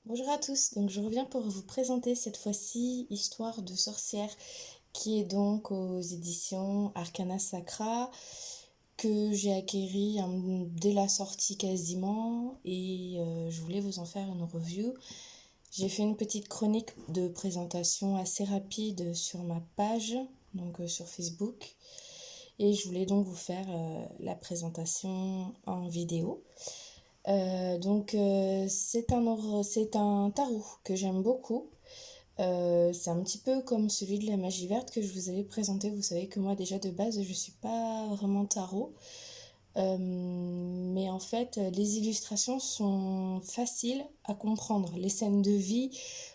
Bonjour à tous, donc je reviens pour vous présenter cette fois-ci Histoire de sorcière qui est donc aux éditions Arcana Sacra que j'ai acquéri dès la sortie quasiment et je voulais vous en faire une review. J'ai fait une petite chronique de présentation assez rapide sur ma page, donc sur Facebook, et je voulais donc vous faire la présentation en vidéo. C'est un tarot que j'aime beaucoup. C'est un petit peu comme celui de la magie verte que je vous avais présenté. Vous savez que moi déjà de base je suis pas vraiment tarot. Mais en fait les illustrations sont faciles à comprendre. Les scènes de vie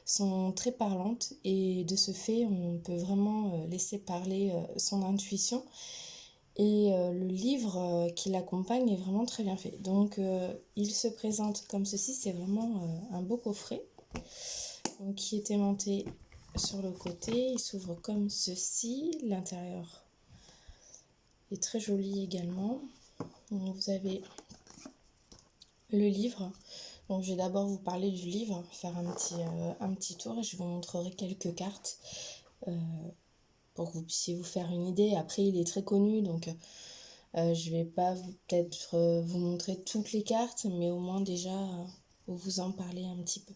sont très parlantes et de ce fait on peut vraiment laisser parler son intuition. Et le livre qui l'accompagne est vraiment très bien fait. Donc il se présente comme ceci, c'est vraiment un beau coffret donc, qui est aimanté sur le côté. Il s'ouvre comme ceci. L'intérieur est très joli également. Donc, vous avez le livre. Donc je vais d'abord vous parler du livre, faire un petit tour et je vous montrerai quelques cartes pour que vous puissiez vous faire une idée. Après il est très connu donc je vais pas peut-être vous montrer toutes les cartes, mais au moins déjà vous en parler un petit peu.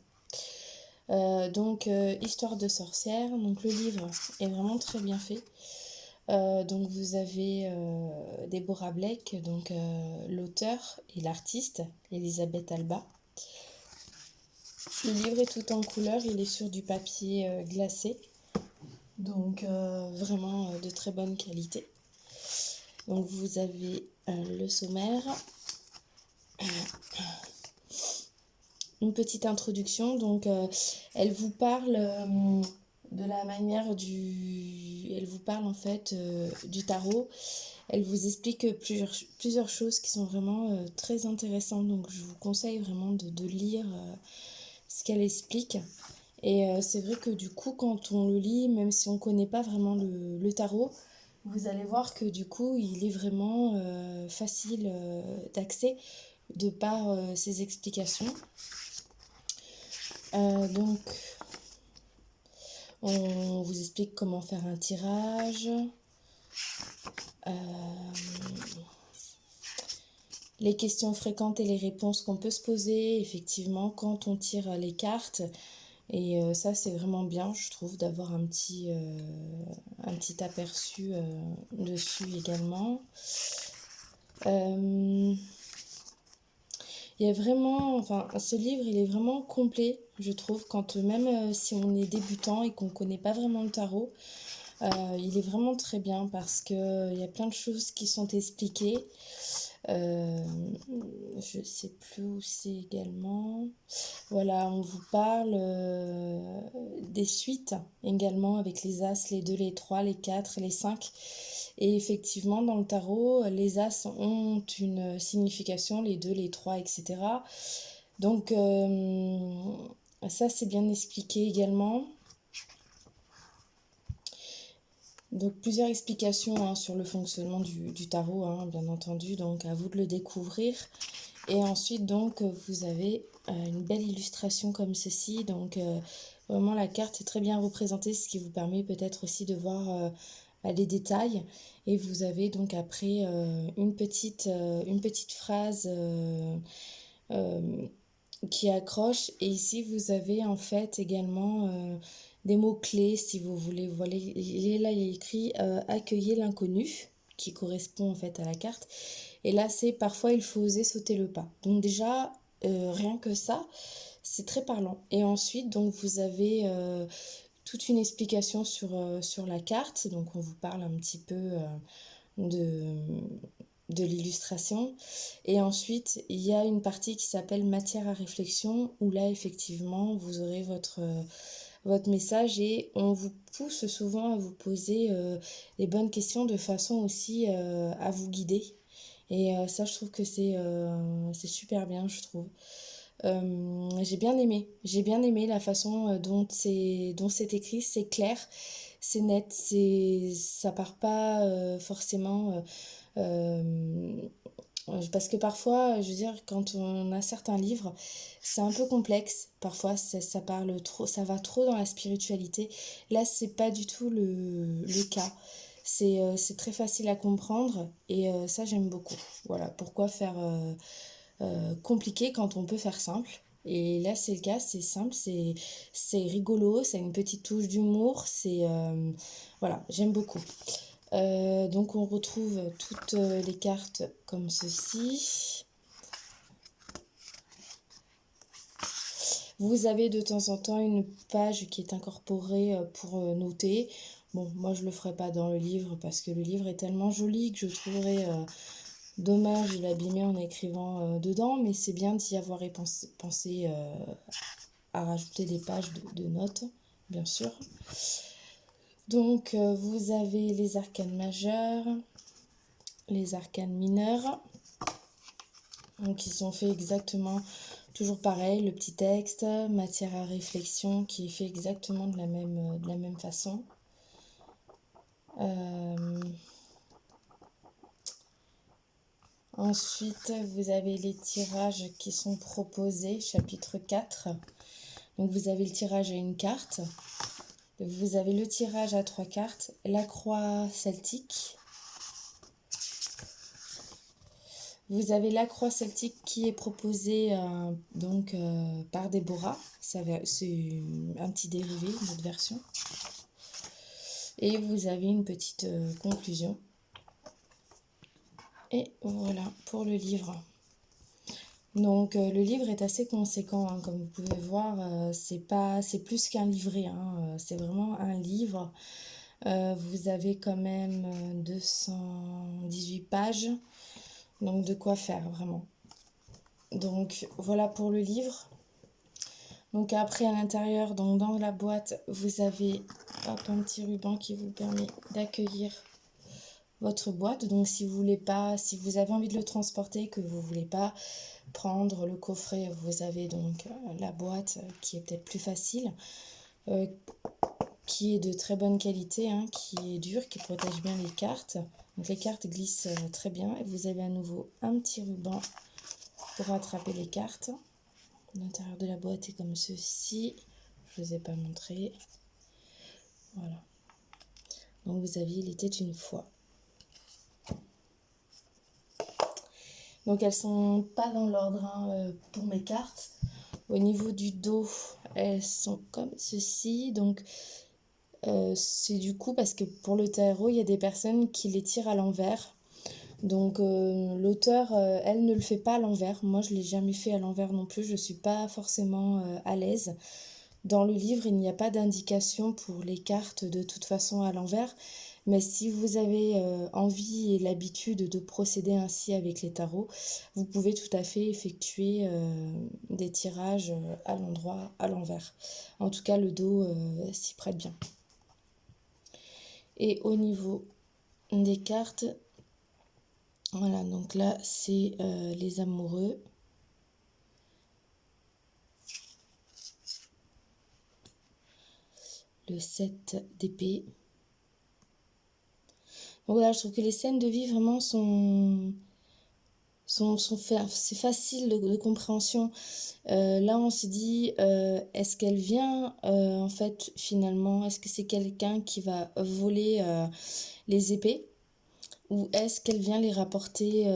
Histoire de sorcière, donc le livre est vraiment très bien fait. Donc vous avez Deborah Blake, donc l'auteur et l'artiste, Elisabeth Alba. Le livre est tout en couleur, il est sur du papier glacé, donc vraiment de très bonne qualité. Donc vous avez le sommaire, une petite introduction. Donc elle vous parle de la manière elle vous parle en fait du tarot. Elle vous explique plusieurs choses qui sont vraiment très intéressantes. Donc je vous conseille vraiment de lire ce qu'elle explique. Et c'est vrai que du coup quand on le lit, même si on ne connaît pas vraiment le tarot, vous allez voir que du coup il est vraiment facile d'accès de par ses explications. Donc, on vous explique comment faire un tirage, les questions fréquentes et les réponses qu'on peut se poser effectivement quand on tire les cartes. Et ça, c'est vraiment bien, je trouve, d'avoir un petit aperçu dessus également. Il y a vraiment, enfin, ce livre, il est vraiment complet, je trouve, quand même si on est débutant et qu'on ne connaît pas vraiment le tarot, il est vraiment très bien parce que il y a plein de choses qui sont expliquées. Je sais plus où c'est également. Voilà, on vous parle des suites également avec les As, les 2, les 3, les 4, les 5. Et effectivement, dans le tarot, les As ont une signification, les 2, les 3, etc. Donc, ça, c'est bien expliqué également. Donc, plusieurs explications sur le fonctionnement du tarot, bien entendu. Donc, à vous de le découvrir. Et ensuite, donc, vous avez une belle illustration comme ceci. Donc, vraiment, la carte est très bien représentée, ce qui vous permet peut-être aussi de voir les détails. Et vous avez donc après une petite phrase qui accroche. Et ici, vous avez en fait également des mots-clés, si vous voulez. Voilà, là, il y a écrit accueillez l'inconnu, qui correspond en fait à la carte. Et là, c'est parfois il faut oser sauter le pas. Donc déjà, rien que ça, c'est très parlant. Et ensuite, donc vous avez toute une explication sur la carte. Donc on vous parle un petit peu de l'illustration. Et ensuite, il y a une partie qui s'appelle matière à réflexion, où là, effectivement, vous aurez votre message et on vous pousse souvent à vous poser les bonnes questions de façon aussi à vous guider. Et ça, je trouve que c'est super bien, je trouve. J'ai bien aimé la façon dont c'est écrit, c'est clair, c'est net, ça part pas forcément Parce que parfois, je veux dire, quand on a certains livres, c'est un peu complexe. Parfois, ça parle trop, ça va trop dans la spiritualité. Là, c'est pas du tout le cas. C'est très facile à comprendre et ça, j'aime beaucoup. Voilà, pourquoi faire compliqué quand on peut faire simple. Et là, c'est le cas, c'est simple, c'est rigolo, ça a une petite touche d'humour, voilà, j'aime beaucoup. Donc on retrouve toutes les cartes comme ceci. Vous avez de temps en temps une page qui est incorporée pour noter. Bon, moi je le ferai pas dans le livre parce que le livre est tellement joli que je trouverais dommage de l'abîmer en écrivant dedans, mais c'est bien d'y avoir pensé à rajouter des pages de notes, bien sûr. Donc vous avez les arcanes majeures, les arcanes mineurs, donc ils sont faits exactement, toujours pareil, le petit texte, matière à réflexion qui est fait exactement de la même façon. Ensuite, vous avez les tirages qui sont proposés, chapitre 4. Donc vous avez le tirage à une carte. Vous avez le tirage à 3 cartes, la croix celtique. Vous avez la croix celtique qui est proposée par Déborah. C'est un petit dérivé, une autre version. Et vous avez une petite conclusion. Et voilà pour le livre. Donc le livre est assez conséquent, hein, comme vous pouvez voir, c'est plus qu'un livret, hein, c'est vraiment un livre. Vous avez quand même 218 pages, donc de quoi faire vraiment. Donc voilà pour le livre. Donc après à l'intérieur, donc dans la boîte, vous avez un petit ruban qui vous permet d'accueillir votre boîte. Donc si vous avez envie de le transporter, que vous voulez pas prendre le coffret, vous avez donc la boîte qui est peut-être plus facile, qui est de très bonne qualité, hein, qui est dure, qui protège bien les cartes. Donc les cartes glissent très bien et vous avez à nouveau un petit ruban pour attraper les cartes. L'intérieur de la boîte est comme ceci, je ne vous ai pas montré. Voilà. Donc vous aviez Il était une fois. Donc elles sont pas dans l'ordre, hein, pour mes cartes. Au niveau du dos, elles sont comme ceci. Donc c'est du coup parce que pour le tarot, il y a des personnes qui les tirent à l'envers. Donc l'auteur, elle ne le fait pas à l'envers. Moi, je ne l'ai jamais fait à l'envers non plus. Je ne suis pas forcément à l'aise. Dans le livre, il n'y a pas d'indication pour les cartes de toute façon à l'envers. Mais si vous avez envie et l'habitude de procéder ainsi avec les tarots, vous pouvez tout à fait effectuer des tirages à l'endroit, à l'envers. En tout cas, le dos s'y prête bien. Et au niveau des cartes, voilà, donc là, c'est les amoureux. Le 7 d'épée. Donc voilà, je trouve que les scènes de vie vraiment sont c'est facile de compréhension. Là, on se dit, est-ce qu'elle vient, en fait, finalement, est-ce que c'est quelqu'un qui va voler les épées ou est-ce qu'elle vient les rapporter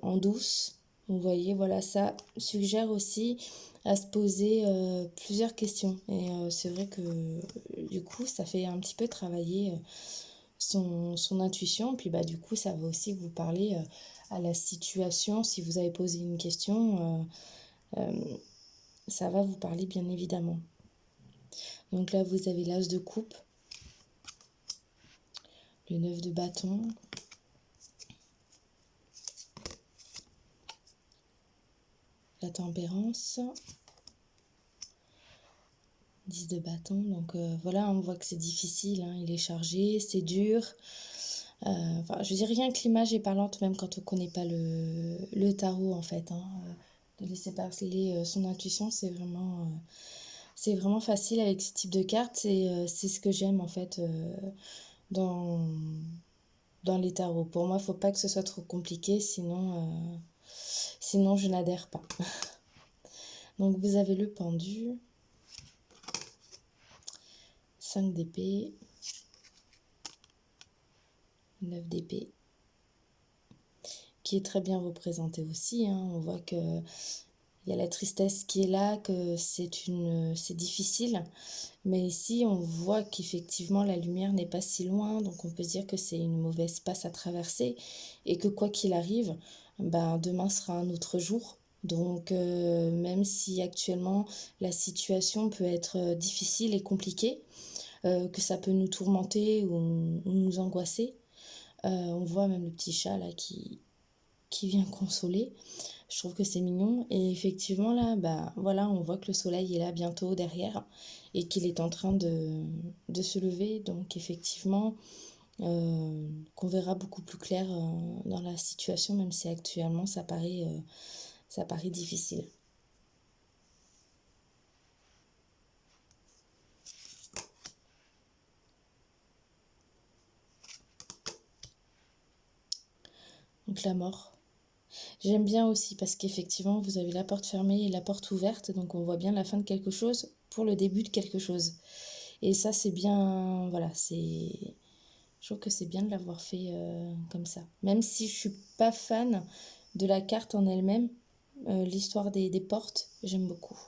en douce? Vous voyez, voilà, ça suggère aussi à se poser plusieurs questions. Et c'est vrai que du coup, ça fait un petit peu travailler son intuition. Puis bah, du coup, ça va aussi vous parler à la situation. Si vous avez posé une question, ça va vous parler bien évidemment. Donc là, vous avez l'as de coupe, le 9 de bâton, la tempérance, 10 de bâton. Donc voilà, on voit que c'est difficile, hein, il est chargé, c'est dur. Enfin, je dis rien que l'image est parlante, même quand on ne connaît pas le tarot, en fait. Hein. De laisser parler son intuition, c'est vraiment facile avec ce type de carte. C'est ce que j'aime, en fait, dans les tarots. Pour moi, il ne faut pas que ce soit trop compliqué, sinon Sinon, je n'adhère pas. Donc, vous avez le pendu, 5 d'épée, 9 d'épée, qui est très bien représenté aussi. On voit que il y a la tristesse qui est là, que c'est difficile. Mais ici, on voit qu'effectivement, la lumière n'est pas si loin. Donc, on peut se dire que c'est une mauvaise passe à traverser. Et que quoi qu'il arrive, ben, demain sera un autre jour. Donc, même si actuellement, la situation peut être difficile et compliquée, que ça peut nous tourmenter ou nous angoisser, on voit même le petit chat là qui vient consoler. Je trouve que c'est mignon. Et effectivement, là, bah, voilà, on voit que le soleil est là bientôt derrière et qu'il est en train de se lever. Donc, effectivement, qu'on verra beaucoup plus clair dans la situation, même si actuellement, ça paraît difficile. Donc, la mort. J'aime bien aussi parce qu'effectivement, vous avez la porte fermée et la porte ouverte. Donc, on voit bien la fin de quelque chose pour le début de quelque chose. Et ça, c'est bien, voilà, je trouve que c'est bien de l'avoir fait comme ça. Même si je suis pas fan de la carte en elle-même, l'histoire des portes, j'aime beaucoup.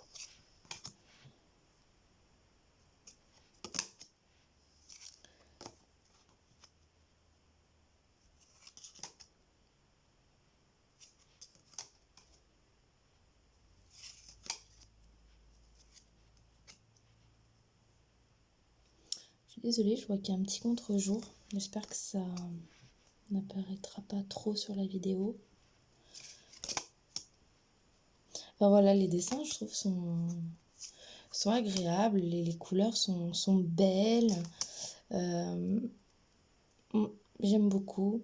Je suis désolée, je vois qu'il y a un petit contre-jour. J'espère que ça n'apparaîtra pas trop sur la vidéo. Enfin voilà, les dessins, je trouve, sont agréables. Les couleurs sont belles. J'aime beaucoup.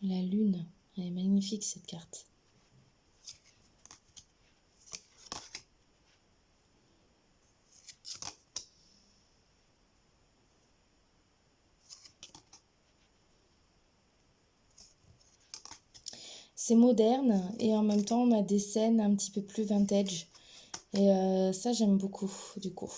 La lune, elle est magnifique cette carte. C'est moderne et en même temps on a des scènes un petit peu plus vintage. Et ça j'aime beaucoup du coup.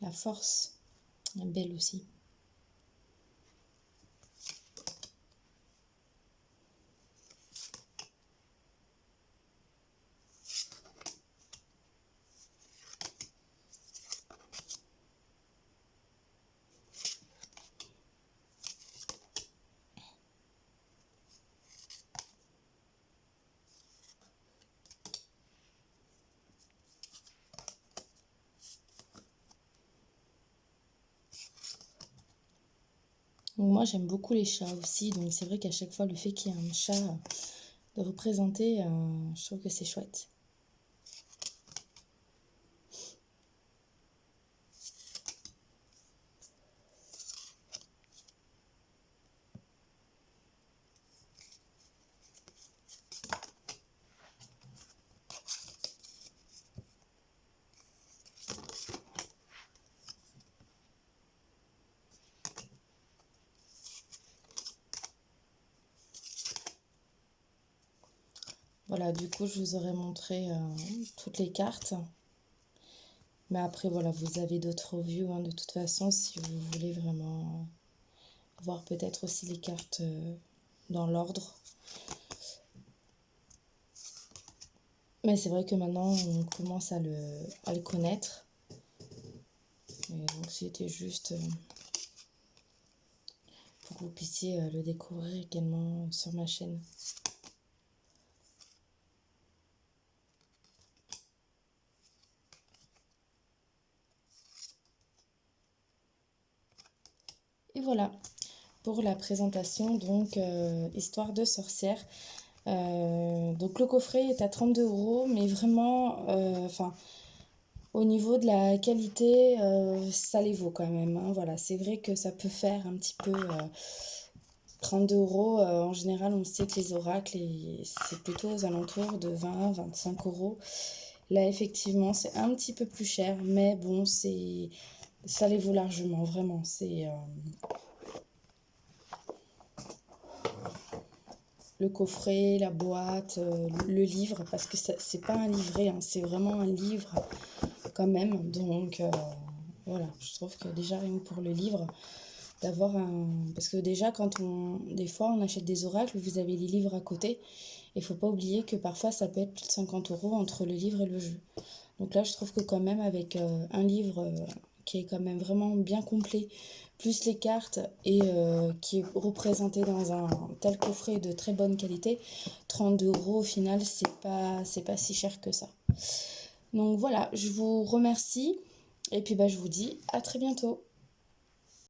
La force, elle est belle aussi. Donc moi j'aime beaucoup les chats aussi, donc c'est vrai qu'à chaque fois le fait qu'il y ait un chat de représenter, je trouve que c'est chouette. Voilà, du coup je vous aurais montré toutes les cartes. Mais après voilà, vous avez d'autres views de toute façon si vous voulez vraiment voir peut-être aussi les cartes dans l'ordre. Mais c'est vrai que maintenant on commence à le connaître. Et donc c'était juste pour que vous puissiez le découvrir également sur ma chaîne. Et voilà pour la présentation, donc Histoire de sorcière. Donc le coffret est à 32 €, mais vraiment, au niveau de la qualité, ça les vaut quand même, hein. Voilà, c'est vrai que ça peut faire un petit peu 32 €. En général, on sait que les oracles, c'est plutôt aux alentours de 20-25 €. Là, effectivement, c'est un petit peu plus cher, mais bon, ça les vaut largement, vraiment. C'est le coffret, la boîte, le livre, parce que c'est pas un livret, hein, c'est vraiment un livre quand même. Donc voilà, je trouve que déjà rien que pour le livre, d'avoir un... Parce que déjà des fois on achète des oracles, vous avez les livres à côté, il faut pas oublier que parfois ça peut être plus de 50 € entre le livre et le jeu. Donc là je trouve que quand même avec un livre qui est quand même vraiment bien complet, plus les cartes et qui est représenté dans un tel coffret de très bonne qualité, 32 € au final, c'est pas si cher que ça. Donc voilà, je vous remercie et puis je vous dis à très bientôt.